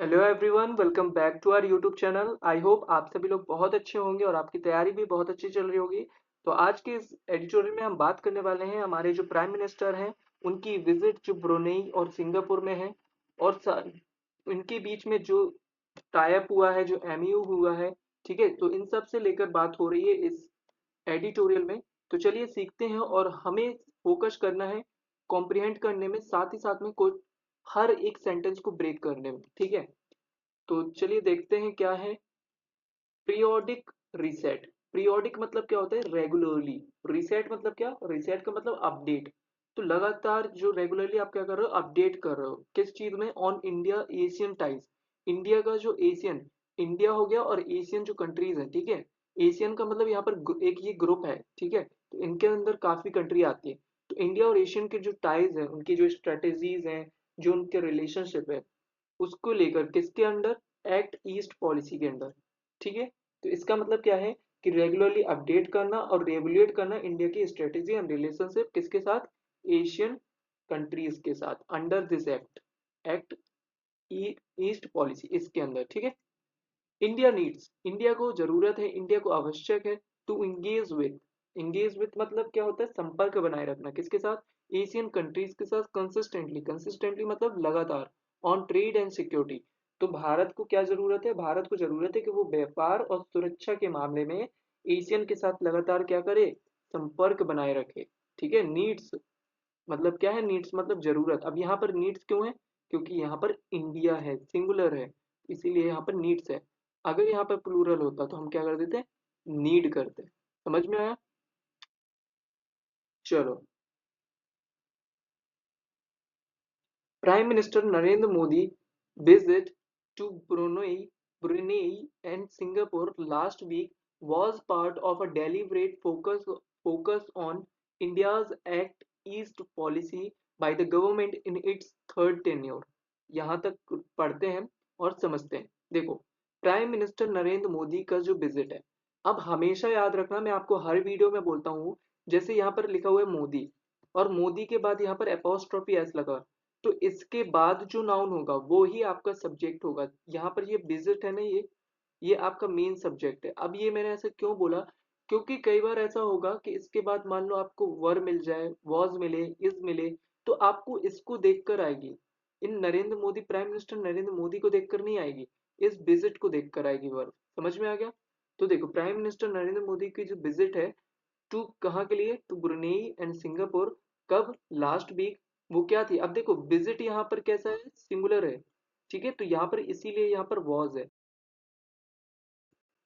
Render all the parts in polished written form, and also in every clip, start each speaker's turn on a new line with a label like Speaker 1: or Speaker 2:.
Speaker 1: Hello everyone, welcome back to our YouTube channel. I hope आप सभी लोग बहुत अच्छे होंगे और आपकी तैयारी भी बहुत अच्छी चल रही होगी। तो आज के इस एडिटोरियल में हम बात करने वाले हैं हमारे जो प्राइम मिनिस्टर हैं उनकी विजिट जो ब्रुनेई और सिंगापुर में है, और इनके बीच में जो टाई अप हुआ है, जो एमयू हुआ है। ठीक है, तो इन सब से लेकर बात हो रही है इस एडिटोरियल में। तो चलिए सीखते हैं, और हमें फोकस करना है कॉम्प्रिहेंड करने में, साथ ही साथ में कोई हर एक सेंटेंस को ब्रेक करने में। ठीक है, तो चलिए देखते हैं क्या है पीरियोडिक रीसेट। पीरियोडिक मतलब क्या होता है? रेगुलरली। रीसेट मतलब क्या? रीसेट का मतलब अपडेट। तो लगातार जो रेगुलरली आप क्या कर रहे हो, अपडेट कर रहे हो किस चीज में? On India Asian ties. India का जो एशियन, इंडिया हो गया और एशियन जो कंट्रीज है। ठीक है, एशियन का मतलब यहाँ पर एक ये ग्रुप है। ठीक है, तो इनके अंदर काफी कंट्री आती है। तो इंडिया और एशियन के जो टाइज है, उनकी जो स्ट्रेटेजीज हैं, जो उनके रिलेशनशिप है, उसको लेकर किसके अंडर? एक्ट ईस्ट पॉलिसी के अंडर। ठीक है, तो इसका मतलब क्या है कि रेगुलरली अपडेट करना और रेवुलेट करना इंडिया की स्ट्रेटेजी एंड रिलेशनशिप किसके साथ? एशियन कंट्रीज के साथ, under this act. Act east policy इसके अंदर। ठीक है, इंडिया नीड्स, इंडिया को जरूरत है, इंडिया को आवश्यक है टू इंगेज विथ मतलब क्या होता है? संपर्क बनाए रखना किसके साथ? एशियन कंट्रीज के साथ कंसिस्टेंटली। कंसिस्टेंटली मतलब लगातार। On trade and security. तो भारत को क्या जरूरत है? भारत को जरूरत है कि वो व्यापार और सुरक्षा के मामले में एशियन के साथ लगातार क्या करे? संपर्क बनाए रखे। ठीक है, नीड्स मतलब क्या है? नीड्स मतलब जरूरत। अब यहाँ पर नीड्स क्यों है? क्योंकि यहाँ पर इंडिया है, सिंगुलर है, इसीलिए यहाँ पर नीड्स है। अगर यहाँ पर प्लूरल होता तो हम क्या कर देते? नीड करते। समझ में आया? चलो, prime minister Narendra Modi visit to Brunei and Singapore last week was part of a deliberate focus on India's Act East policy by the government in its third tenure। यहाँ तक पढ़ते हैं और समझते हैं। देखो, प्राइम मिनिस्टर नरेंद्र मोदी का जो विजिट है, अब हमेशा याद रखना, मैं आपको हर वीडियो में बोलता हूँ, जैसे यहाँ पर लिखा हुआ है मोदी, और मोदी के बाद यहाँ पर एपोस्ट्रोफी एस लगा, तो इसके बाद जो नाउन होगा वो ही आपका सब्जेक्ट होगा। यहाँ पर ये विजिट है ना, ये आपका मेन सब्जेक्ट है। अब ये मैंने ऐसे क्यों बोला? क्योंकि कई बार ऐसा होगा कि इसके बाद मान लो आपको वर मिल जाए, वॉज मिले, इज मिले, तो आपको इसको देखकर आएगी। इन नरेंद्र मोदी, प्राइम मिनिस्टर नरेंद्र मोदी को देखकर नहीं आएगी, इस विजिट को देखकर आएगी वर्ब। समझ में आ गया? तो देखो, प्राइम मिनिस्टर नरेंद्र मोदी की जो विजिट है टू कहाँ के लिए? To Brunei and Singapore. कब? Last week. वो क्या थी? अब देखो, विजिट यहाँ पर कैसा है? सिंगुलर है। ठीक है, तो यहाँ पर इसीलिए यहाँ पर वॉज है।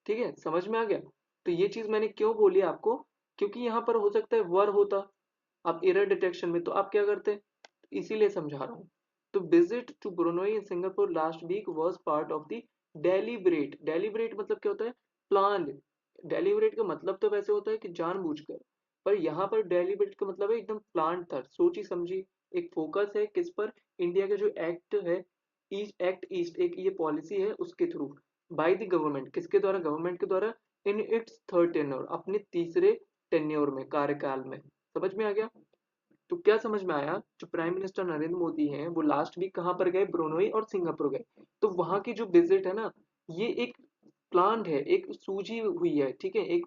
Speaker 1: ठीक है, समझ में आ गया? तो ये चीज मैंने क्यों बोली आपको? क्योंकि यहाँ पर हो सकता है वर होता, आप एरर डिटेक्शन में, तो आप क्या करते? इसीलिए समझा रहा हूँ। तो visit to Brunei and Singapore last week was part of the deliberate. Deliberate मतलब क्या होता है? प्लान। डेलिब्रेट का मतलब तो वैसे होता है कि जानबूझकर, पर यहाँ पर डेलिब्रेट का मतलब है एकदम प्लान था, सोची समझी। एक फोकस है किस पर? इंडिया का जो एक्ट है, ईस्ट एक्ट ईस्ट, एक ये पॉलिसी है, उसके थ्रू। बाय द गवर्नमेंट, किसके द्वारा? गवर्नमेंट के द्वारा। इन इट्स थर्ड टेन्योर, अपने तीसरे टेन्योर में, कार्यकाल में। समझ में आ गया? तो क्या समझ में आया? जो प्राइम मिनिस्टर नरेंद्र मोदी हैं वो लास्ट वीक कहाँ पर गए? ब्रुनेई और सिंगापुर गए। तो वहां की जो विजिट है ना, ये एक प्लान है, एक सूझी हुई है। ठीक है, एक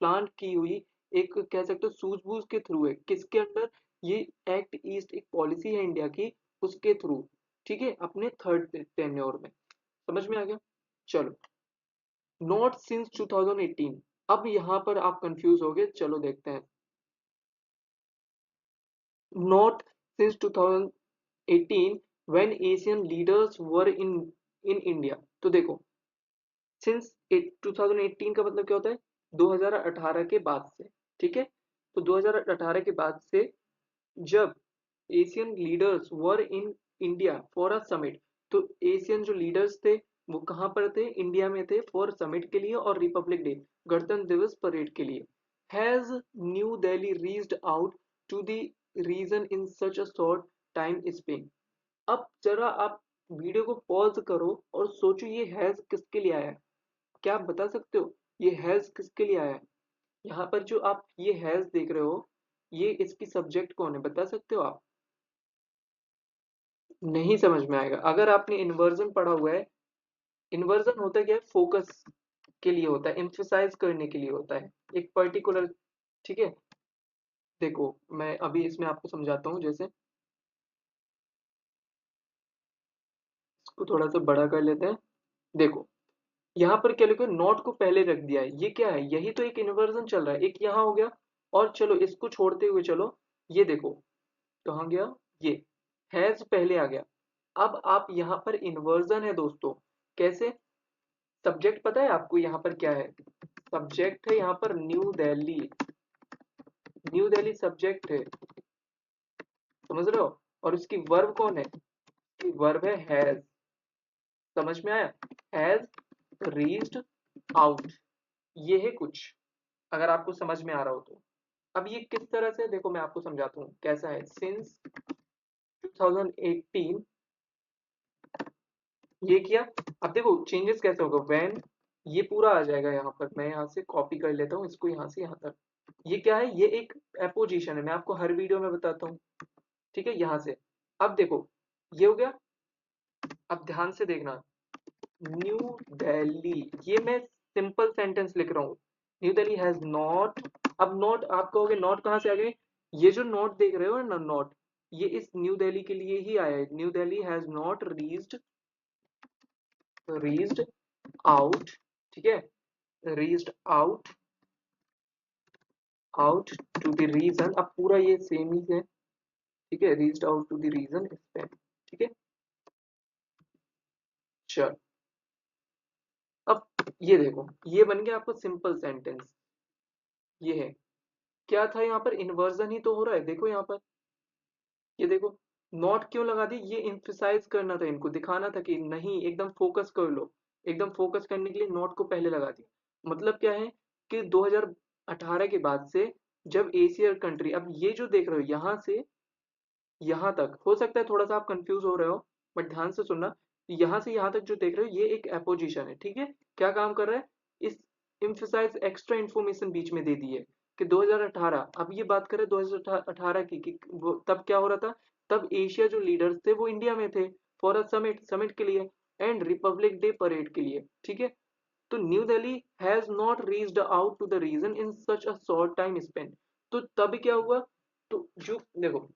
Speaker 1: प्लान की हुई, एक कह सकते हो सूझबूझ के थ्रू है। किसके अंडर? ये एक्ट ईस्ट एक पॉलिसी है इंडिया की, उसके थ्रू। ठीक है, अपने थर्ड टेन्योर में। समझ में आ गया? चलो, नॉट सिंस 2018। अब यहाँ पर आप कंफ्यूज हो गए, चलो देखते हैं। Not since 2018 when Asian leaders were in India। तो देखो, सिंस 2018 का मतलब क्या होता है? 2018 के बाद से। ठीक है, तो 2018 के बाद से जब Asian leaders were in India for a summit, तो एशियन जो लीडर्स थे वो कहाँ पर थे? इंडिया में थे, फॉर समिट के लिए और रिपब्लिक डे, गणतंत्र दिवस परेड के लिए। Has new Delhi reached out to the region in such a short time span. अब जरा आप वीडियो को पॉज करो और सोचो, ये हैज किसके लिए आया है? क्या आप बता सकते हो ये हैज किसके लिए आया है? यहाँ पर जो आप ये हैज देख रहे हो, ये इसकी सब्जेक्ट कौन है? बता सकते हो आप? नहीं समझ में आएगा अगर आपने इन्वर्जन पढ़ा हुआ है। इन्वर्जन होता क्या है, फोकस के लिए होता है, एम्फसाइज करने के लिए होता है एक पर्टिकुलर। ठीक है, देखो मैं अभी इसमें आपको समझाता हूँ। जैसे इसको थोड़ा सा बड़ा कर लेते हैं। देखो यहाँ पर क्या लिखो, नॉट को पहले रख दिया है, ये क्या है, यही तो एक इन्वर्जन चल रहा है। एक यहाँ हो गया, और चलो इसको छोड़ते हुए चलो, ये देखो कहाँ गया, ये हैज पहले आ गया। अब आप यहाँ पर इन्वर्जन है दोस्तों, कैसे, सब्जेक्ट पता है आपको यहाँ पर क्या है, सब्जेक्ट है यहाँ पर new Delhi. New Delhi subject है, समझ रहे हो, और उसकी वर्ब कौन है, वर्ब है हैज। समझ में आया, हैज रीच्ड आउट, ये है कुछ, अगर आपको समझ में आ रहा हो तो। अब ये किस तरह से, देखो मैं आपको समझाता हूँ कैसा है। सिंस 2018 ये किया। अब देखो चेंजेस कैसे होगा, व्हेन, ये पूरा आ जाएगा यहाँ पर। मैं यहाँ से कॉपी कर लेता हूँ इसको, यहाँ से यहाँ तक। ये क्या है, ये एक एपोजिशन है, मैं आपको हर वीडियो में बताता हूँ। ठीक है, यहाँ से। अब देखो ये हो गया। अब ध्यान से देखना, न्यू दिल्ली, ये मैं सिंपल सेंटेंस लिख रहा हूँ। New Delhi has not. अब नॉट आप कहोगे नॉट कहाँ से आ गए, ये जो नॉट देख रहे हो ना, नॉट, ये इस न्यू दिल्ली के लिए ही आया है। New Delhi has not reached out, ठीक है, reached out to the region. अब पूरा ये सेम ही है, ठीक है, reached out to the region span. ठीक है, चल अब ये देखो, ये बन गया आपको सिंपल सेंटेंस। ये है, क्या था यहाँ पर, इन्वर्जन ही तो हो रहा है, देखो यहाँ पर, ये देखो नॉट क्यों लगा दी, ये इम्फेसाइज करना था, इनको दिखाना था कि नहीं एकदम फोकस कर लो। एकदम फोकस करने के लिए नॉट को पहले लगा दिया। मतलब क्या है कि 2018 के बाद से, जब एशियर कंट्री, अब ये जो देख रहे हो यहाँ से यहाँ तक, हो सकता है थोड़ा सा आप कंफ्यूज हो रहे हो, बट ध्यान से सुनना। यहाँ से यहाँ तक जो देख रहे हो, ये एक एपोजिशन है, ठीक है। क्या काम कर रहा है, इस इम्फेसाइज एक्स्ट्रा इन्फॉर्मेशन बीच में दे दी है कि 2018, अब ये बात करें 2018 की, कि वो तब क्या हो रहा था, तब एशिया जो लीडर्स थे वो इंडिया में थे फॉर अ समिट, समिट के लिए एंड रिपब्लिक डे परेड के लिए, ठीक है। तो new Delhi has not reached out to the region in such a short time span. तो तब क्या हुआ, तो जो देखो,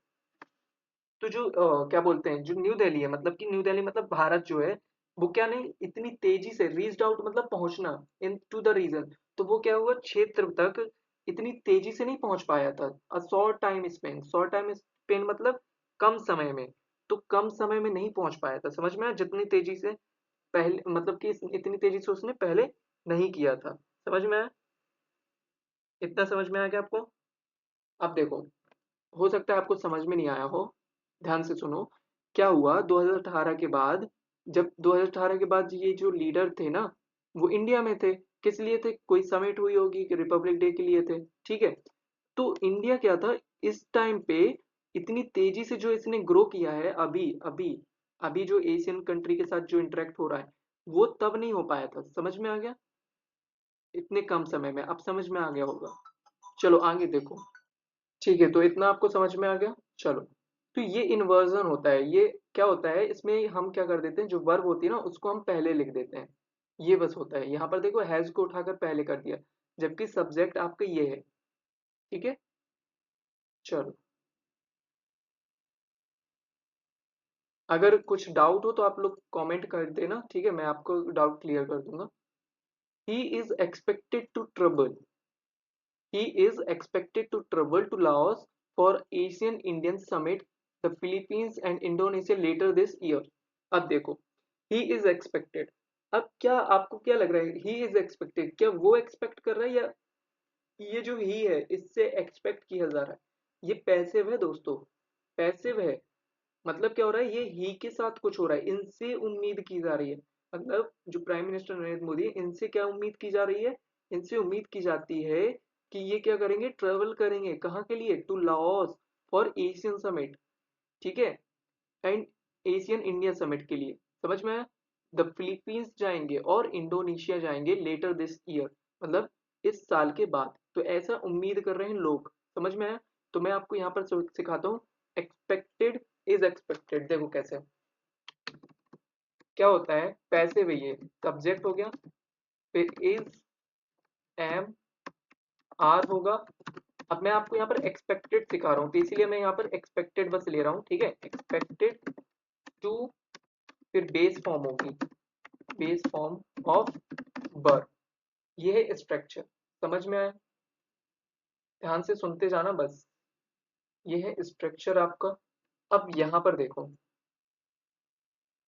Speaker 1: तो जो क्या बोलते हैं, जो न्यू दिल्ली है, मतलब कि न्यू दिल्ली मतलब भारत जो है, वो क्या नहीं इतनी तेजी से, रीच्ड आउट मतलब पहुंचना, इन टू द रीजन, तो वो क्या हुआ, क्षेत्र तक इतनी तेजी से नहीं पहुंच पाया था। अ short time Spain, short time Spain मतलब कम समय में, तो कम समय में नहीं पहुंच पाया था, समझ में आया, जितनी तेजी से पहले, मतलब कि इतनी तेजी से उसने पहले नहीं किया था। समझ में आया, इतना समझ में आया क्या आपको। अब देखो, हो सकता है आपको समझ में नहीं आया हो, ध्यान से सुनो। क्या हुआ 2018 के बाद, जब 2018 के बाद ये जो लीडर थे ना, वो इंडिया में थे, किस लिए थे, कोई समिट हुई होगी कि रिपब्लिक डे के लिए थे, ठीक है। तो इंडिया क्या था इस टाइम पे, इतनी तेजी से जो इसने ग्रो किया है, अभी अभी अभी जो एशियन कंट्री के साथ जो इंटरेक्ट हो रहा है, वो तब नहीं हो पाया था। समझ में आ गया, इतने कम समय में, अब समझ में आ गया होगा। चलो आगे देखो। ठीक है, तो इतना आपको समझ में आ गया। चलो, तो ये इन्वर्जन होता है, ये क्या होता है, इसमें हम क्या कर देते हैं, जो वर्ब होती है ना उसको हम पहले लिख देते हैं। ये बस होता है, यहाँ पर देखो हैज को उठाकर पहले कर दिया, जबकि सब्जेक्ट आपका ये है, ठीक है। चलो, अगर कुछ डाउट हो तो आप लोग कमेंट कर देना, ठीक है, मैं आपको डाउट क्लियर कर दूंगा। He is expected to travel, he is expected to travel to Laos for Asian Indian Summit, the Philippines and Indonesia later this year. अब देखो, he is expected, अब क्या आपको क्या लग रहा है, he is expected, क्या वो एक्सपेक्ट कर रहा है, या ये जो ही है इससे एक्सपेक्ट किया जा रहा है। ये पैसिव है दोस्तों, पैसिव है। मतलब क्या हो रहा है, ये ही के साथ कुछ हो रहा है, इनसे उम्मीद की जा रही है। मतलब जो प्राइम मिनिस्टर नरेंद्र मोदी है, इनसे क्या उम्मीद की जा रही है, इनसे उम्मीद की जाती है कि ये क्या करेंगे, ट्रेवल करेंगे कहाँ के लिए, to Laos for Asian summit, ठीक है, एंड एशियन इंडिया समिट के लिए। समझ में आया, द फिलीपींस जाएंगे और इंडोनेशिया जाएंगे लेटर दिस ईयर, मतलब इस साल के बाद। तो ऐसा उम्मीद कर रहे हैं लोग, समझ में आया। तो मैं आपको यहाँ पर सिखाता हूँ, एक्सपेक्टेड इज एक्सपेक्टेड, देखो कैसे। क्या होता है, पैसिव है, ये सब्जेक्ट हो गया, फिर इज, एम, आर होगा। अब मैं आपको यहाँ पर एक्सपेक्टेड सिखा रहा हूँ, तो इसीलिए मैं यहाँ पर एक्सपेक्टेड बस ले रहा हूँ, ठीक है। एक्सपेक्टेड टू, फिर बेस फॉर्म होगी, बेस फॉर्म ऑफ बर, ये है स्ट्रक्चर। समझ में आया? ध्यान से सुनते जाना बस, ये है स्ट्रक्चर आपका। अब यहाँ पर देखो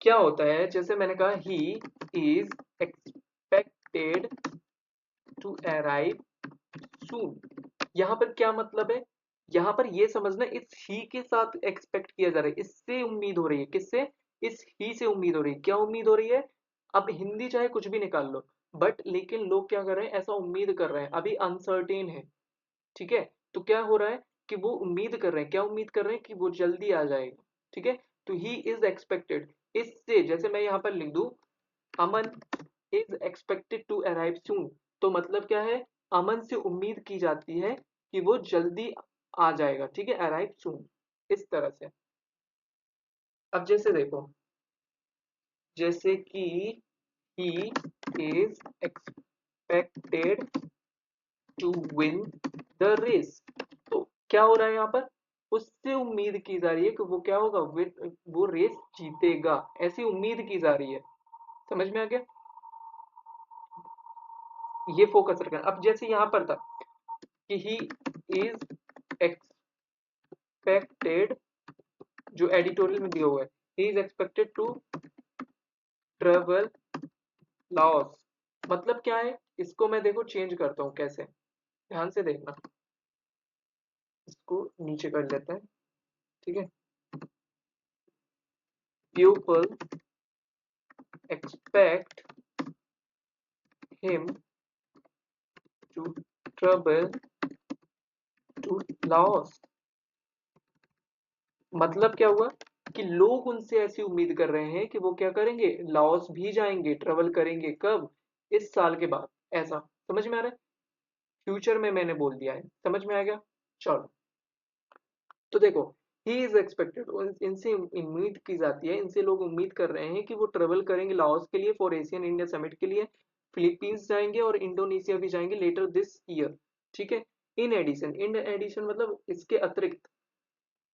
Speaker 1: क्या होता है, जैसे मैंने कहा he is expected to arrive soon. यहाँ पर क्या मतलब है, यहाँ पर ये समझना इस ही के साथ एक्सपेक्ट किया जा रहा है, इससे उम्मीद हो रही है, किससे, इस ही से उम्मीद हो रही है। क्या उम्मीद हो रही है, अब हिंदी चाहे कुछ भी निकाल लो, बट लेकिन लोग क्या कर रहे हैं, ऐसा उम्मीद कर रहे हैं, अभी अनसर्टेन है, ठीक है। तो क्या हो रहा है कि वो उम्मीद कर रहे हैं, क्या उम्मीद कर रहे हैं कि वो जल्दी आ जाएगा, ठीक है। तो ही इज एक्सपेक्टेड, इससे जैसे मैं यहाँ पर लिख दूं अमन इज एक्सपेक्टेड टू अराइव सून, तो मतलब क्या है, अमन से उम्मीद की जाती है कि वो जल्दी आ जाएगा, ठीक है, अराइव सून, इस तरह से। अब जैसे देखो, जैसे कि he is expected to win the race, तो क्या हो रहा है यहाँ पर, उससे उम्मीद की जा रही है कि वो क्या होगा, वो रेस जीतेगा, ऐसी उम्मीद की जा रही है। समझ में आ गया, ये फोकस रखना। अब जैसे यहाँ पर था कि ही इज एक्सपेक्टेड, जो एडिटोरियल में दिया हुआ है, he is expected to travel Laos, मतलब क्या है, इसको मैं देखो चेंज करता हूँ कैसे, ध्यान से देखना, इसको नीचे कर लेते हैं, ठीक है। People expect him to travel to Laos, मतलब क्या हुआ कि लोग उनसे ऐसी उम्मीद कर रहे हैं कि वो क्या करेंगे, लाओस भी जाएंगे, ट्रेवल करेंगे, कब, इस साल के बाद, ऐसा। समझ में आ रहा है, फ्यूचर में मैंने बोल दिया है, समझ में आ गया। चलो, तो देखो, ही इज एक्सपेक्टेड, इनसे उम्मीद की जाती है, इनसे लोग उम्मीद कर रहे हैं कि वो ट्रेवल करेंगे लाओस के लिए, फॉर एशियन इंडिया समिट के लिए, फिलीपींस जाएंगे और इंडोनेशिया भी जाएंगे लेटर दिस ईयर, ठीक है। इन एडिशन मतलब इसके अतिरिक्त,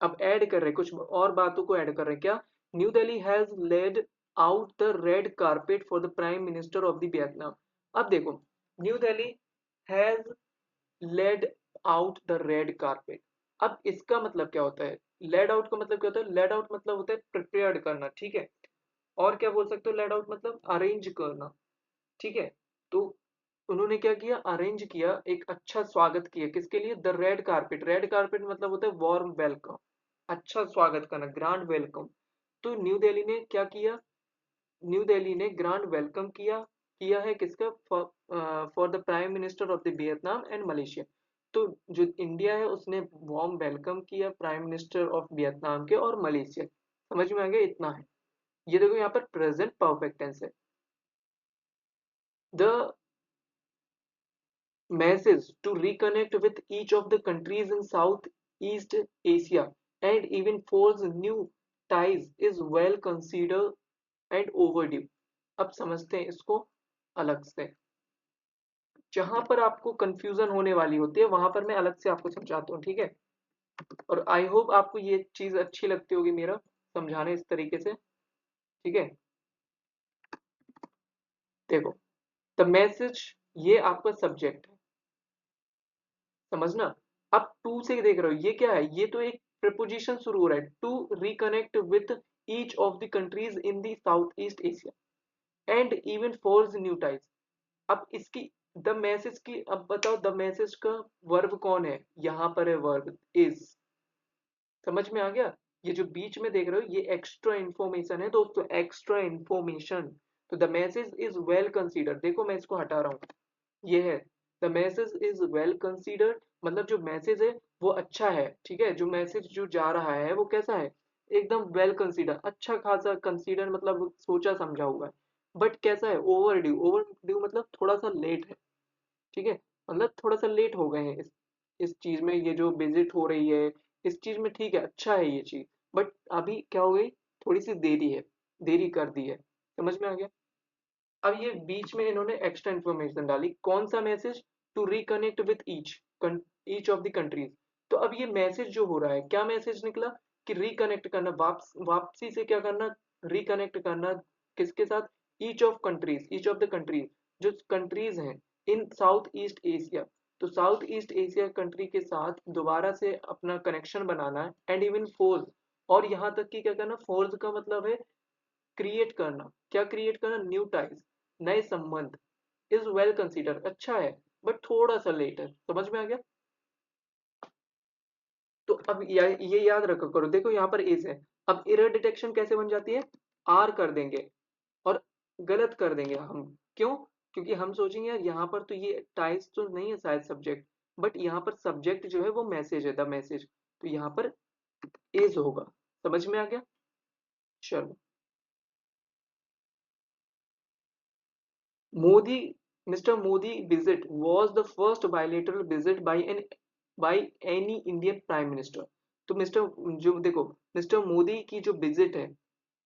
Speaker 1: अब ऐड कर रहे हैं, कुछ और बातों को ऐड कर रहे हैं, क्या, new Delhi has laid out the red carpet for the prime minister of the Vietnam. अब देखो, new Delhi has laid out the red carpet, अब इसका मतलब क्या होता है, लेड आउट का मतलब क्या होता है, लेड आउट मतलब होता है प्रिपेयर्ड करना, ठीक है। और क्या बोल सकते हो, लेड आउट मतलब अरेंज करना, ठीक है। तो उन्होंने क्या किया, अरेंज किया, एक अच्छा स्वागत किया, किसके लिए, the red carpet, red carpet मतलब होता है वार्म वेलकम, अच्छा स्वागत करना, ग्रांड वेलकम। तो न्यू दिल्ली ने क्या किया, न्यू दिल्ली ने ग्रांड वेलकम किया, किया है किसका, for the prime minister of the Vietnam and Malaysia. तो जो इंडिया है उसने वार्म वेलकम किया प्राइम मिनिस्टर ऑफ वियतनाम के और मलेशिया। समझ में आ गया, इतना है। ये देखो यहाँ पर प्रेजेंट परफेक्ट टेंस है। The message to reconnect with each of the countries in Southeast Asia and even forge new ties is well considered and overdue। अब समझते हैं इसको अलग से, जहां पर आपको कंफ्यूजन होने वाली होती है वहां पर मैं अलग से आपको समझाता हूँ, ठीक है। और आई होप आपको ये चीज अच्छी लगती होगी, मेरा समझाने इस तरीके से, ठीक है। देखो, द मैसेज, ये आपका सब्जेक्ट है, समझना। अब टू से देख रहे हो, ये क्या है, ये तो एक प्रपोजिशन शुरू हो रहा है, to reconnect with each of the countries in the South East Asia and even forge new ties. अब इसकी द मैसेज की, अब बताओ द मैसेज का वर्ब कौन है, यहां पर है वर्ब इज। समझ में आ गया, ये जो बीच में देख रहे हो ये एक्स्ट्रा इंफॉर्मेशन है दोस्तों, एक्स्ट्रा इंफॉर्मेशन। तो the message is well consider, देखो मैं इसको हटा रहा हूँ, ये है the message is well considered, मतलब जो मैसेज है वो अच्छा है, ठीक है। जो मैसेज जो जा रहा है वो कैसा है, एकदम वेल कंसीडर, अच्छा खासा, कंसीडर मतलब सोचा समझा हुआ है। बट कैसा है, ओवर ड्यू, ओवर ड्यू मतलब थोड़ा सा लेट है, ठीक है। मतलब थोड़ा सा लेट हो गए हैं इस चीज में, ये जो विजिट हो रही है इस चीज में, ठीक है, अच्छा है ये चीज, बट अभी क्या हो गई, थोड़ी सी देरी है, देरी कर दी है। समझ में आ गया? अब ये बीच में इन्होंने एक्स्ट्रा इन्फॉर्मेशन डाली, कौन सा message? To reconnect with each of the countries. तो अब ये मैसेज जो हो रहा है, क्या मैसेज निकला कि रिकनेक्ट करना, वापसी से क्या करना, रिकनेक्ट करना, किसके साथ? ईच ऑफ द कंट्रीज, जो कंट्रीज हैं इन साउथ ईस्ट एशिया। तो साउथ ईस्ट एशिया कंट्री के साथ दोबारा से अपना कनेक्शन बनाना है, एंड इवन फोर्स, और यहाँ तक कि क्या करना, फोर्स का मतलब है क्रिएट करना। क्या क्रिएट करना? न्यू टाइज, नए संबंध। इज वेल कंसिडर, अच्छा है, बट थोड़ा सा लेटर। समझ में आ गया? तो अब ये याद रखा करो, देखो यहाँ पर इज है, अब एरर डिटेक्शन कैसे बन जाती है? आर कर देंगे और गलत कर देंगे हम। क्यों? क्योंकि हम सोचेंगे यार यहाँ पर तो ये टाइज तो नहीं है शायद सब्जेक्ट, बट यहाँ पर सब्जेक्ट जो है वो मैसेज है, द मैसेज। तो यहाँ पर इज होगा। समझ में आ गया? चलो। Modi, Mr. Modi visit was the first bilateral visit by any Indian Prime Minister. तो मिस्टर, जो देखो, मिस्टर मोदी की जो विजिट है,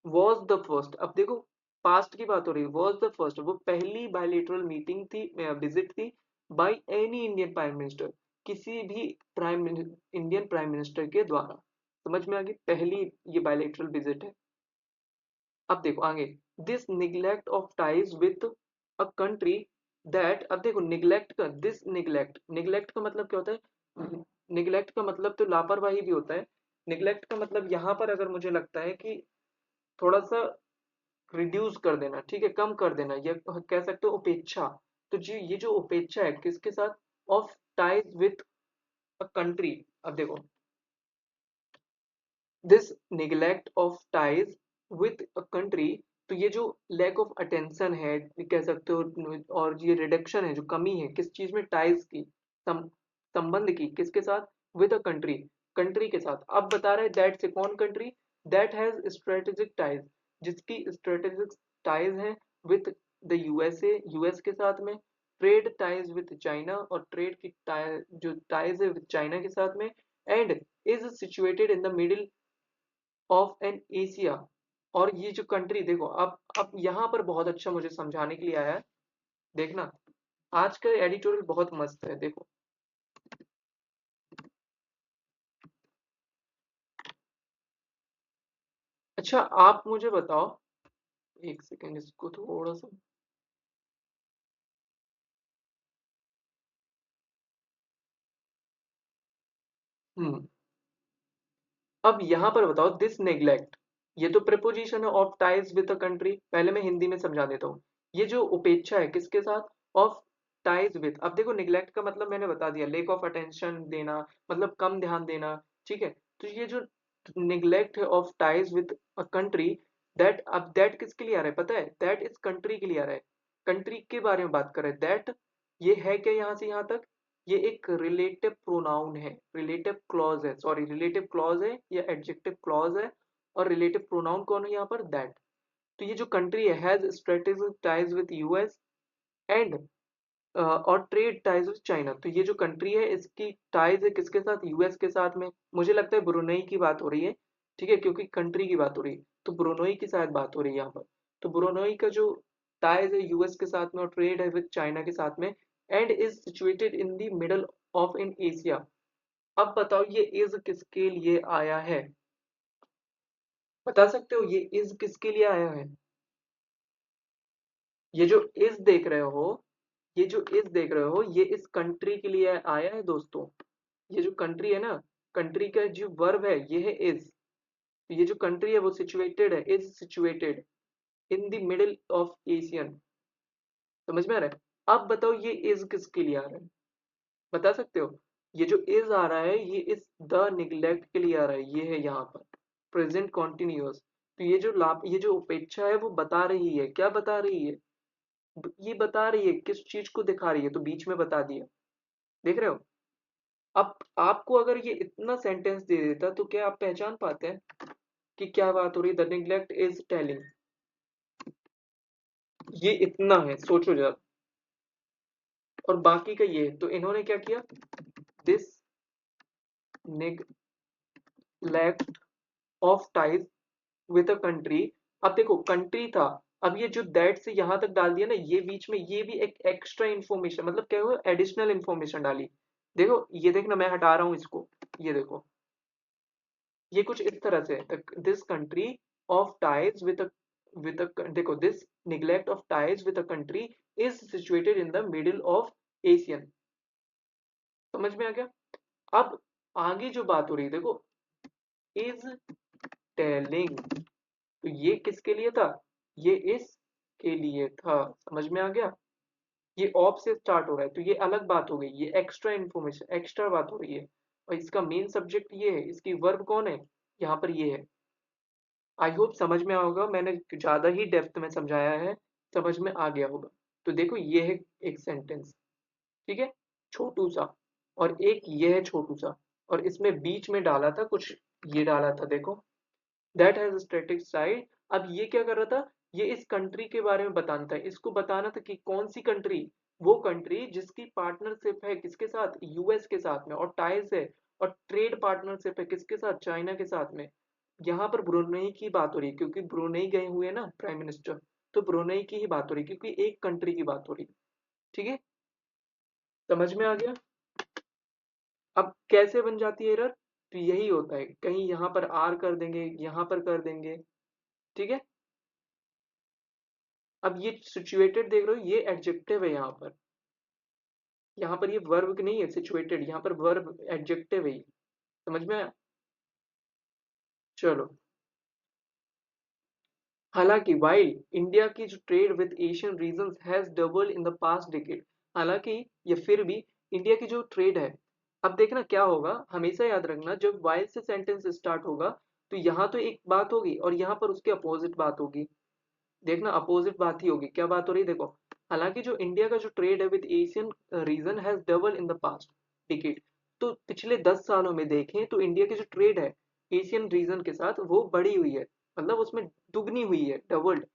Speaker 1: was the first, अब देखो पास्ट की बात हो रही है, was the first, वो पहली बायलेटरल मीटिंग थी, विजिट थी, by any Indian Prime Minister, किसी भी इंडियन प्राइम मिनिस्टर के द्वारा। समझ में आ गई? पहली ये बायलेटरल विजिट है। अब देखो आगे, this neglect of ties with a country that, अब देखो निग्लेक्ट का, दिस निग्लेक्ट, निग्लेक्ट का मतलब क्या होता है? निग्लेक्ट का मतलब तो लापरवाही भी होता है। निग्लेक्ट का मतलब यहाँ पर अगर मुझे लगता है कि थोड़ा सा रिड्यूस कर देना, ठीक है, कम कर देना, या कह सकते हो उपेक्षा। तो जी ये जो उपेक्षा है किसके साथ? Of ties with a country. अब देखो, this neglect of ties with a country, तो ये जो लैक ऑफ अटेंशन है, कह सकते हो, और ये रिडक्शन है, जो कमी है किस चीज में? टाइज की, संबंध की, किसके साथ? विद अ कंट्री, कंट्री के साथ। अब बता रहे दैट से, कौन country? That has strategic ties, जिसकी स्ट्रेटेजिक टाइज है विद द यूएसए, यूएस के साथ में। ट्रेड टाइज विद चाइना, और ट्रेड की जो टाइज है विद चाइना के साथ में। And is situated in the middle of an Asia. और ये जो कंट्री देखो, अब यहाँ पर बहुत अच्छा मुझे समझाने के लिए आया है, देखना। आज का एडिटोरियल बहुत मस्त है, देखो। अच्छा आप मुझे बताओ, एक सेकेंड, इसको थोड़ा सा। हम्म। अब यहाँ पर बताओ, दिस नेग्लेक्ट, ये तो प्रेपोजिशन है of ties with a country, पहले मैं हिंदी में समझा देता हूँ। ये जो उपेक्षा है किसके साथ? Of ties with. अब देखो निग्लेक्ट का मतलब मैंने बता दिया, लेक ऑफ अटेंशन देना, मतलब कम ध्यान देना, ठीक है। तो ये जो निग्लेक्ट है of ties with a country, that, अब दैट किसके लिए आ रहा है पता है? दैट इस कंट्री के लिए आ रहा है, कंट्री के बारे में बात कर रहे हैं। दैट, ये है क्या यहाँ से यहाँ तक? ये एक रिलेटिव प्रोनाउन है, रिलेटिव क्लॉज है, सॉरी रिलेटिव क्लॉज है या एडजेक्टिव क्लॉज है। और रिलेटिव प्रोनाउन कौन है यहाँ पर? दैट। तो ये जो कंट्री है, has strategic ties with US and, और ट्रेड टाइज विद चाइना। तो ये जो कंट्री है इसकी टाइज है किसके साथ? यूएस के साथ में। मुझे लगता है ब्रुनई की बात हो रही है, ठीक है, क्योंकि कंट्री की बात हो रही है, तो ब्रुनई की शायद बात हो रही है यहाँ पर। तो ब्रुनई का जो टाइज है यूएस के साथ में, और ट्रेड है विद चाइना के साथ में, and is situated in the middle of in Asia. अब बताओ ये इज किसके लिए आया है? बता सकते हो ये इज किसके लिए आया है? ये जो इज देख रहे हो, ये जो इज देख रहे हो, ये इस कंट्री के लिए आया है दोस्तों। ये जो कंट्री है ना, कंट्री का जो वर्ब है ये है इज। तो ये जो कंट्री है वो सिचुएटेड है, is situated in the middle of Asian. समझ में आ रहा है? अब बताओ ये इज किसके लिए आ रहा है? बता सकते हो? ये जो इज आ रहा है ये इस द निग्लेक्ट के लिए आ रहा है, ये है यहाँ पर प्रेजेंट कॉन्टिन्यूअस। तो ये जो लाभ, ये जो उपेक्षा है वो बता रही है, क्या बता रही है? ये बता रही है किस चीज को दिखा रही है, तो बीच में बता दिया। देख रहे हो? अब आपको अगर ये इतना सेंटेंस दे देता तो क्या आप पहचान पाते हैं कि क्या बात हो रही है? द निग्लेक्ट इज टेलिंग, ये इतना है, सोचो जरा। और बाकी का ये, तो इन्होंने क्या किया? This neglect of ties with a country. अब देखो कंट्री था, अब ये जो दैट से यहाँ तक डाल दिया ना, ये बीच में ये भी एक एक्स्ट्रा इन्फॉर्मेशन, मतलब क्या हुआ, एडिशनल इन्फॉर्मेशन डाली। देखो ये देखना, मैं हटा रहा हूँ इसको, ये देखो, ये कुछ इस तरह से, this country of ties with देखो, this neglect of ties with a country is situated in the middle of Asian. समझ में आ गया? अब आगे जो बात हो रही है देखो, इज टेलिंग, तो ये किसके लिए था, ये इसके लिए था। समझ में आ गया? ये ऑफ से स्टार्ट हो रहा है तो ये अलग बात हो गई, ये एक्स्ट्रा इन्फॉर्मेशन, एक्स्ट्रा बात हो रही है। और इसका मेन सब्जेक्ट ये है, इसकी वर्ब कौन है, यहाँ पर ये है। आई होप समझ में होगा, मैंने ज्यादा ही डेप्थ में समझाया है, समझ में आ गया होगा। तो देखो ये है एक सेंटेंस, ठीक है, छोटू सा, और एक ये है छोटू सा, और इसमें बीच में डाला था कुछ, ये डाला था देखो, दैट हैज स्टैटिक साइड। अब ये क्या कर रहा था, ये इस कंट्री के बारे में बताना था, इसको बताना था कि कौन सी कंट्री, वो कंट्री जिसकी पार्टनरशिप है किसके साथ, यूएस के साथ में, और टाइज है और ट्रेड पार्टनरशिप है किसके साथ, चाइना के साथ में। यहाँ पर ब्रुनेई की बात हो रही है, क्योंकि ब्रुनेई गए हुए हैं ना प्राइम मिनिस्टर, तो ब्रुनेई की ही बात हो रही है, क्योंकि एक कंट्री की बात हो रही है। ठीक है, समझ में आ गया? अब कैसे बन जाती है एरर, तो यही होता है, कहीं यहाँ पर आर कर देंगे, यहाँ पर कर देंगे। ठीक है, अब ये सिचुएटेड देख रहे हो, ये एडजेक्टिव है यहाँ पर ये वर्ब नहीं है सिचुएटेड, यहाँ पर वर्ब एडजेक्टिव है ये। समझ में आया? चलो, हालांकि वाइल इंडिया की जो trade with Asian region has double in the past decade, हालांकि ये फिर भी इंडिया की जो ट्रेड है, अब देखना क्या होगा, हमेशा याद रखना, जब वाइल से सेंटेंस स्टार्ट होगा तो यहाँ तो एक बात होगी और यहाँ पर उसके अपोजिट बात होगी। देखना अपोजिट बात ही होगी, क्या बात हो रही है देखो, हालांकि जो इंडिया का जो ट्रेड है with Asian region has double in the past decade, तो पिछले 10 सालों में देखें तो इंडिया की जो ट्रेड है एशियन रीजन के साथ वो बढ़ी हुई है, मतलब उसमें दुगनी हुई है, डबल्ड।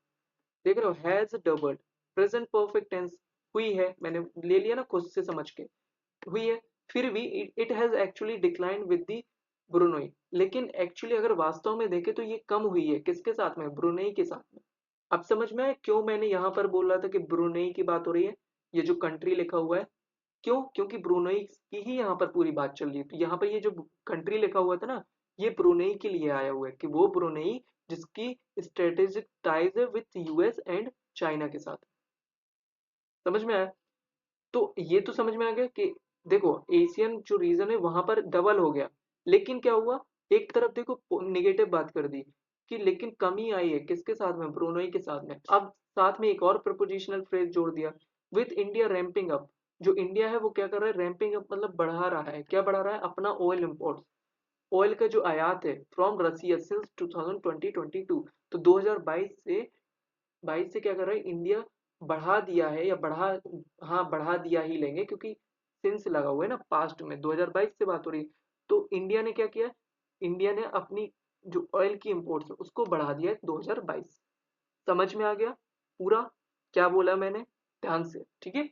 Speaker 1: देख रहे हो, has doubled, present perfect tense, हुई है, मैंने ले लिया ना खुद से समझ के, हुई है। फिर भी it has actually decline with the Brunei, लेकिन एक्चुअली अगर वास्तव में देखें तो ये कम हुई है, किसके साथ में, ब्रुनेई के साथ में। अब समझ में आया क्यों मैंने यहाँ पर बोल रहा था कि ब्रुनेई की बात हो रही है, ये जो कंट्री लिखा हुआ है, क्यों, क्योंकि ब्रुनेई की ही यहाँ पर पूरी बात चल रही है। तो यहाँ पर ये जो कंट्री लिखा हुआ था ना, ये ब्रुनेई के लिए आया हुआ है, कि वो ब्रुनेई जिसकी स्ट्रेटेजिक टाइज है विथ यूएस एंड चाइना के साथ। समझ में आया? तो ये तो समझ में आ गया कि देखो एशियन जो रीजन है वहां पर डबल हो गया, लेकिन क्या हुआ, एक तरफ देखो निगेटिव बात कर दी, कि लेकिन कमी आई है किसके साथ में, ब्रुनोई के साथ में। अब साथ में एक और प्रपोजिशनल फ्रेज जोड़ दिया, विथ इंडिया रैंपिंग अप, जो इंडिया है वो क्या कर रहा है, रैंपिंग अप मतलब बढ़ा रहा है, क्या बढ़ा रहा है, अपना ऑयल इंपोर्ट, ऑयल का जो आयात है फ्रॉम रसिया सिंस 2022, तो 2022 से 22 से क्या कर रहा है इंडिया, बढ़ा दिया है या बढ़ा, हाँ बढ़ा दिया ही लेंगे, क्योंकि सिंस लगा हुआ है ना, पास्ट में 2022 से बात हो रही है। तो इंडिया ने क्या किया, इंडिया ने अपनी जो ऑयल की इंपोर्ट्स है उसको बढ़ा दिया है 2022। समझ में आ गया पूरा, क्या बोला मैंने, ध्यान से, ठीक है।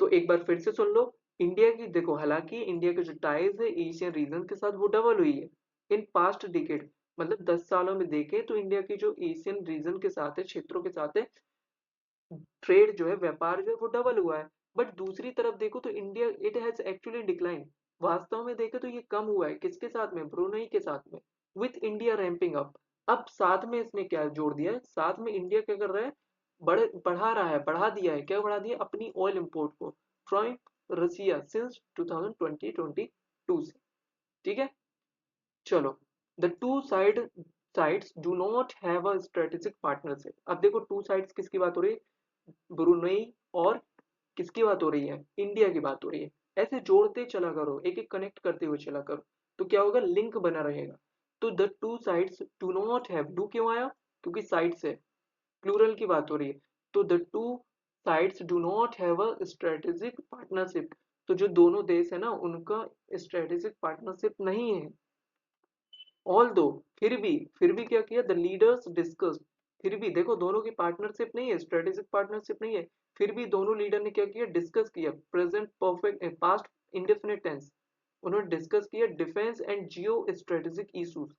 Speaker 1: तो एक बार फिर से सुन लो, इंडिया की देखो, हालांकि इंडिया के जो टाइज है एशियन रीजन के साथ वो डबल हुई है इन पास्ट डिकेड, मतलब 10 सालों में देखें तो इंडिया की जो एशियन रीजन के साथ है, क्षेत्रों के साथ है, ट्रेड जो है, व्यापार जो है वो डबल हुआ है। बट दूसरी तरफ देखो तो India, it has actually decline, वास्तव में देखे तो ये कम हुआ है, किसके साथ में, ब्रुनेई के साथ में, विथ इंडिया रैंपिंग अप। अब साथ में इसने क्या जोड़ दिया है, साथ में इंडिया क्या कर रहा है, बढ़ा रहा है, बढ़ा दिया है, क्या बढ़ा दिया, अपनी ऑयल इंपोर्ट को फ्रॉम रसिया सिंस 2022 से। ठीक है, चलो, the two sides do not have a strategic partnership. अब देखो टू साइड्स किसकी बात हो रही है, ब्रुनेई और किसकी बात हो रही है, इंडिया की बात हो रही है। ऐसे जोड़ते चला करो, एक एक कनेक्ट करते हुए चला करो, तो क्या होगा, लिंक बना रहेगा। तो the two sides do not have, do क्यों आया, क्योंकि साइड्स है, प्लूरल की बात हो रही है। तो the two sides do not have a strategic partnership, तो जो दोनों देश है ना उनका स्ट्रेटेजिक पार्टनरशिप नहीं है। ऑल दो, फिर भी क्या किया, द लीडर्स डिस्कस, फिर भी देखो दोनों की पार्टनरशिप नहीं है, स्ट्रेटेजिक पार्टनरशिप नहीं है, फिर भी दोनों लीडर ने क्या किया, डिस्कस किया, present perfect past indefinite tense, उन्होंने डिस्कस किया defence and geo strategic issues.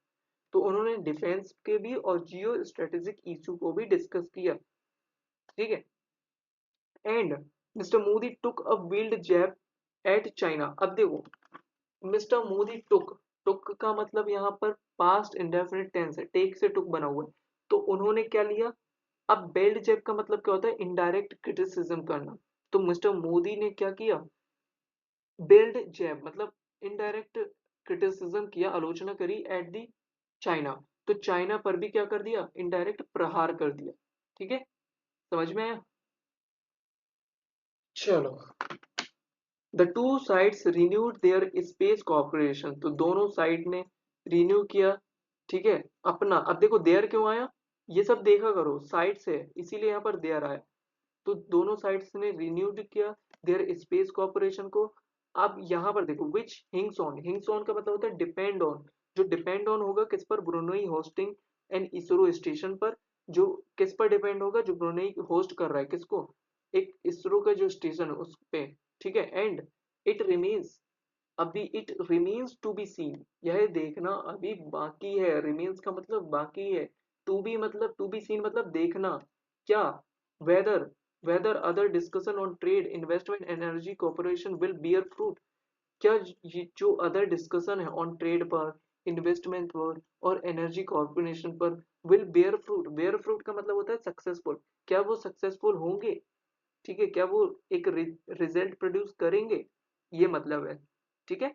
Speaker 1: तो उन्होंने डिफेंस के भी और जियो स्ट्रेटेजिक इशू को भी डिस्कस किया, ठीक है। And mister Modi took a veiled jab at China. अब देखो, मिस्टर मोदी टुक, टुक का मतलब यहाँ पर पास्ट इंडेफिनिट टेंस है, टेक से टुक बना हुआ है। तो उन्होंने क्या लिया? अब बेल्ट जैब का मतलब क्या होता है? इनडायरेक्ट क्रिटिसिज्म करना। तो मिस्टर मोदी ने क्या किया? बेल्ट जैब मतलब इनडायरेक्ट क्रिटिसिज्म किया, आलोचना करी एट दी चाइना। तो चाइना पर भी क्या कर दिया? इनडायरेक्ट प्रहार कर दिया, ठीक है। समझ में आया? चलो, the two sides renewed their space cooperation. तो दोनों साइड ने रिन्यू किया, ठीक है, अपना। अब देखो देयर क्यों आया, ये सब देखा करो, साइड से इसीलिए यहाँ पर देयर आया। तो दोनों साइड्स ने रिन्यूड किया देयर स्पेस कॉपरेशन को। अब यहाँ पर देखो, विच हिंग्स ऑन, हिंग्स ऑन का मतलब होता है डिपेंड ऑन। जो डिपेंड ऑन होगा किस पर? Brunei hosting and ISRO station पर। जो किस पर डिपेंड होगा? जो ब्रुनई होस्ट कर रहा है, किसको? एक इसरो का जो स्टेशन है उस पे, ठीक है। एंड इट रिमेन्स, अभी it remains to be seen, यह देखना अभी बाकी है। रिमेन्स का मतलब बाकी है, टू बी मतलब टू बी सीन मतलब देखना। क्या? Whether, whether other discussion on trade investment energy corporation will bear fruit. क्या ये जो अदर डिस्कशन है ऑन ट्रेड पर, इन्वेस्टमेंट पर और एनर्जी कॉर्पोरेशन पर, will bear fruit, bear fruit का मतलब होता है सक्सेसफुल। क्या वो सक्सेसफुल होंगे? ठीक है, क्या वो एक रिजल्ट प्रोड्यूस करेंगे? ये मतलब है, ठीक है।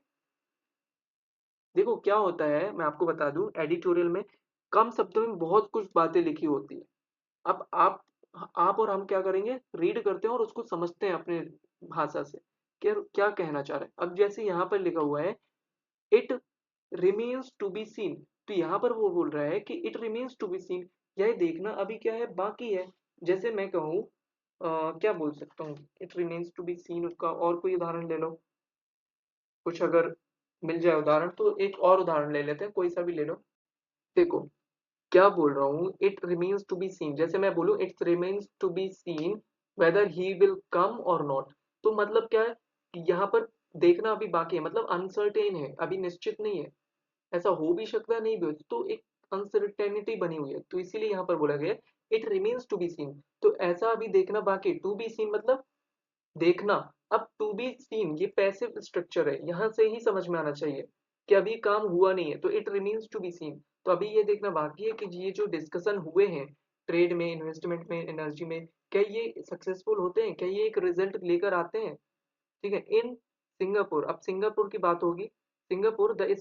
Speaker 1: देखो क्या होता है, मैं आपको बता दूं, एडिटोरियल में कम शब्दों में बहुत कुछ बातें लिखी होती है। अब आप और हम क्या करेंगे? रीड करते हैं और उसको समझते हैं अपने भाषा से, क्या क्या कहना चाह रहे हैं। अब जैसे यहाँ पर लिखा हुआ है it remains to be seen, तो यहाँ पर वो बोल रहा है कि it remains to be seen, यह देखना अभी क्या है? बाकी है। जैसे मैं कहूँ, क्या बोल सकता हूँ it remains to be seen का? और कोई उदाहरण ले लो, कुछ अगर मिल जाए उदाहरण तो। एक और उदाहरण ले लेते हैं, कोई सा भी ले लो। देखो क्या बोल रहा हूँ, it remains to be seen. जैसे मैं बोलूँ it remains to be seen whether he will come और नॉट। तो मतलब क्या है कि यहाँ पर देखना अभी बाकी है, मतलब अनसर्टेन है, अभी निश्चित नहीं है। ऐसा हो भी सकता है, नहीं भी हो, तो एक अनसर्टेनिटी बनी हुई है, तो इसीलिए यहाँ पर बोला गया it remains to be seen. तो ऐसा अभी देखना बाकी, टू बी सीन मतलब देखना। अब टू बी सीन ये पैसिव स्ट्रक्चर है, यहां से ही समझ में आना चाहिए कि अभी काम हुआ नहीं है, तो इट रिमीन्स टू बी सीन। तो अभी ये देखना बाकी है कि ये जो डिस्कशन हुए हैं ट्रेड में, इन्वेस्टमेंट में, एनर्जी में, क्या ये सक्सेसफुल होते हैं? क्या ये एक रिजल्ट लेकर आते हैं? ठीक है। इन सिंगापुर, अब सिंगापुर की बात होगी। सिंगापुर द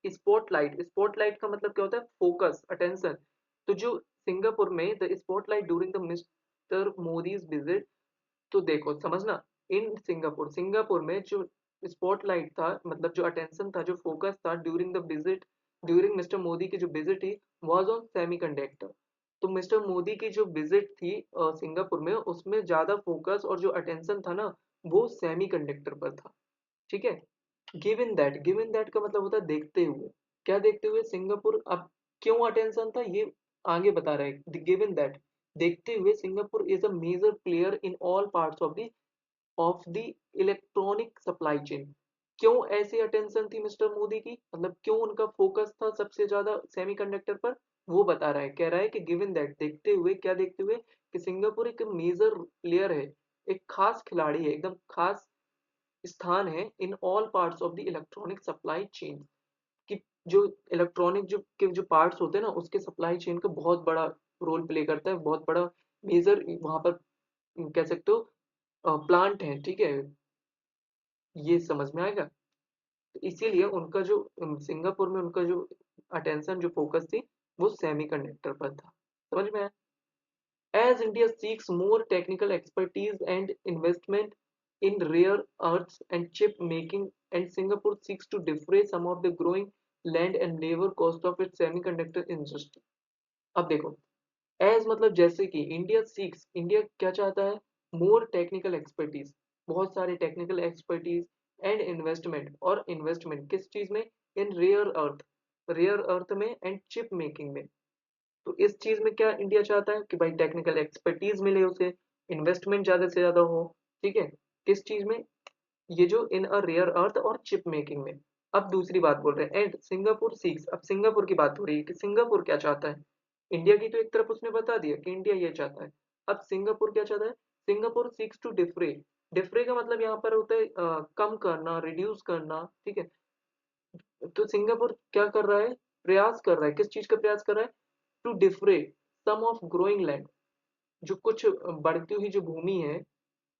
Speaker 1: स्पॉटलाइट, स्पॉटलाइट का मतलब क्या होता है? Focus, attention. तो जो सिंगापुर में the spotlight during the mister Modi's visit, तो देखो समझना, इन सिंगापुर, सिंगापुर में जो स्पॉटलाइट था, मतलब जो अटेंशन था, जो फोकस था during the visit, during mister Modi की जो विजिट थी, वाज ऑन सेमीकंडक्टर। तो मिस्टर मोदी की जो विजिट थी सिंगापुर में, उसमें ज्यादा फोकस और जो अटेंशन था ना, वो सेमीकंडक्टर पर था, ठीक है। गिवन दैट, गिवन दैट का मतलब होता है देखते हुए। क्या देखते हुए? सिंगापुर, अब क्यों अटेंशन था ये आगे बता रहे हैं। गिवन दैट, देखते हुए, Singapore is a major player in all parts of the electronic supply chain. क्यों ऐसी अटेंशन थी मिस्टर मोदी की, मतलब क्यों उनका फोकस था सबसे ज्यादा सेमीकंडक्टर पर? वो बता रहा है, कह रहा है कि गिवन दैट, देखते हुए, क्या देखते हुए? कि सिंगापुर एक मेजर प्लेयर है, एक खास खिलाड़ी है, एकदम खास स्थान है इन all parts of the electronic supply chain. कि जो इलेक्ट्रॉनिक जो के जो पार्ट्स होते हैं ना, उसके सप्लाई चेन का बहुत बड़ा रोल प्ले करता है, बहुत बड़ा मेजर वहां पर कह सकते हो प्लांट है, ठीक है। ये समझ में आएगा। तो इसीलिए उनका जो सिंगापुर में उनका जो अटेंशन, जो फोकस थी, वो सेमीकंडक्टर पर था। समझ में आया? As India seeks more technical expertise and investment in rare earths and chip making, and Singapore seeks to defray some of the growing land and labor cost of its semiconductor industry. अब देखो, as मतलब जैसे कि, India seeks, India क्या चाहता है? More technical expertise, बहुत सारे टेक्निकल एक्सपर्टीज, एंड इन्वेस्टमेंट, और इन्वेस्टमेंट किस चीज में? इन रेयर अर्थ, रेयर अर्थ में, एंड चिप मेकिंग में। तो इस चीज में क्या इंडिया चाहता है? कि भाई टेक्निकल एक्सपर्टीज मिले उसे, इन्वेस्टमेंट ज्यादा से ज्यादा हो, ठीक है। किस चीज में? ये जो इन अ रेयर अर्थ और चिप मेकिंग में। अब दूसरी बात बोल रहे हैं, एंड सिंगापुर सीक्स, अब सिंगापुर की बात हो रही है कि सिंगापुर क्या चाहता है। इंडिया की तो एक तरफ उसने बता दिया कि इंडिया ये चाहता है। अब सिंगापुर क्या चाहता है, सिंगापुर सीक्स टू डिफ्रे। डिफ्रे का मतलब यहाँ पर होता है कम करना, रिड्यूस करना, ठीक है। तो सिंगापुर क्या कर रहा है, प्रयास कर रहा है, किस चीज का प्रयास कर रहा है, to defray some of growing land, जो कुछ बढ़ती हुई जो भूमि है।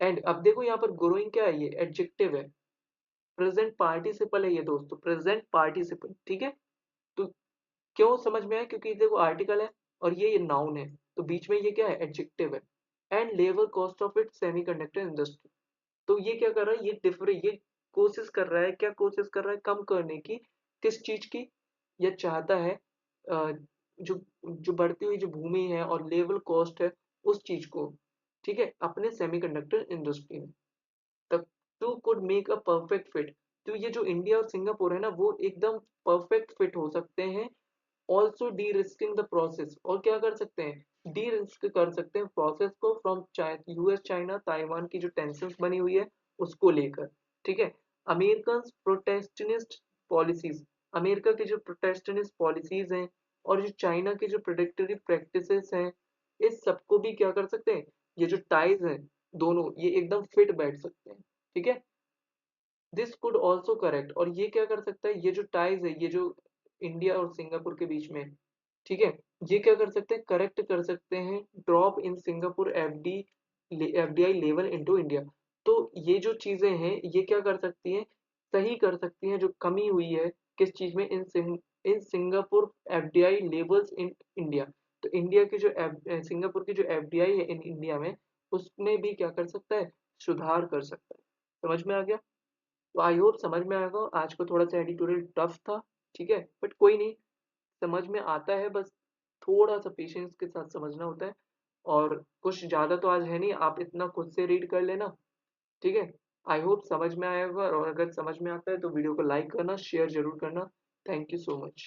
Speaker 1: एंड अब देखो यहाँ पर ग्रोइंग क्या है, ये एडजेक्टिव है, प्रेजेंट पार्टिसिपल है ये दोस्तों, प्रेजेंट पार्टिसिपल, ठीक है। तो क्यों समझ में आया, क्योंकि देखो आर्टिकल है और ये नाउन है, तो बीच में ये क्या है, एडजेक्टिव है। And labour cost of it semiconductor industry, तो ये क्या कर रहा है, ये डिफरेंट, ये कोशिश कर रहा है, क्या कोशिश कर रहा है, कम करने की, किस चीज की, ये चाहता है जो जो बढ़ती हुई जो भूमि है और लेवल कॉस्ट है उस चीज को, ठीक है, अपने सेमीकंडक्टर इंडस्ट्री में। The two could make a perfect fit, तो ये जो इंडिया और सिंगापुर है ना, वो एकदम परफेक्ट फिट हो सकते हैं। Also D risking the process, और क्या कर सकते हैं, डी रिस्क कर सकते हैं प्रोसेस को फ्रॉम यूएस चाइना ताइवान की जो टेंशन बनी हुई है उसको लेकर, ठीक है। अमेरिकन प्रोटेक्शनिस्ट पॉलिसीज, अमेरिका की जो प्रोटेक्शनिस्ट पॉलिसीज हैं और जो चाइना की जो प्रोडक्टरी प्रैक्टिसेस हैं, इस सबको भी क्या कर सकते हैं, ये जो टाइज हैं दोनों, ये एकदम फिट बैठ सकते हैं, ठीक है। दिस कुड ऑल्सो करेक्ट, और ये क्या कर सकता है, ये जो टाइज है, ये जो इंडिया और सिंगापुर के बीच में, ठीक है, ये क्या कर सकते हैं, करेक्ट कर सकते हैं drop in Singapore FDI level into India. तो ये जो चीजें हैं ये क्या कर सकती हैं, सही कर सकती हैं जो कमी हुई है किस चीज में, in Singapore FDI levels in India. तो इंडिया की जो सिंगापुर की जो एफडीआई है इन इंडिया में, उसमें भी क्या कर सकता है, सुधार कर सकता है। समझ में आ गया। तो आई होप समझ में आएगा। आज को थोड़ा सा एडिटोरियल टफ था, ठीक है, बट कोई नहीं, समझ में आता है, बस थोड़ा सा पेशेंस के साथ समझना होता है। और कुछ ज़्यादा तो आज है नहीं, आप इतना खुद से रीड कर लेना, ठीक है। आई होप समझ में आएगा, और अगर समझ में आता है तो वीडियो को लाइक करना, शेयर जरूर करना। Thank you so much.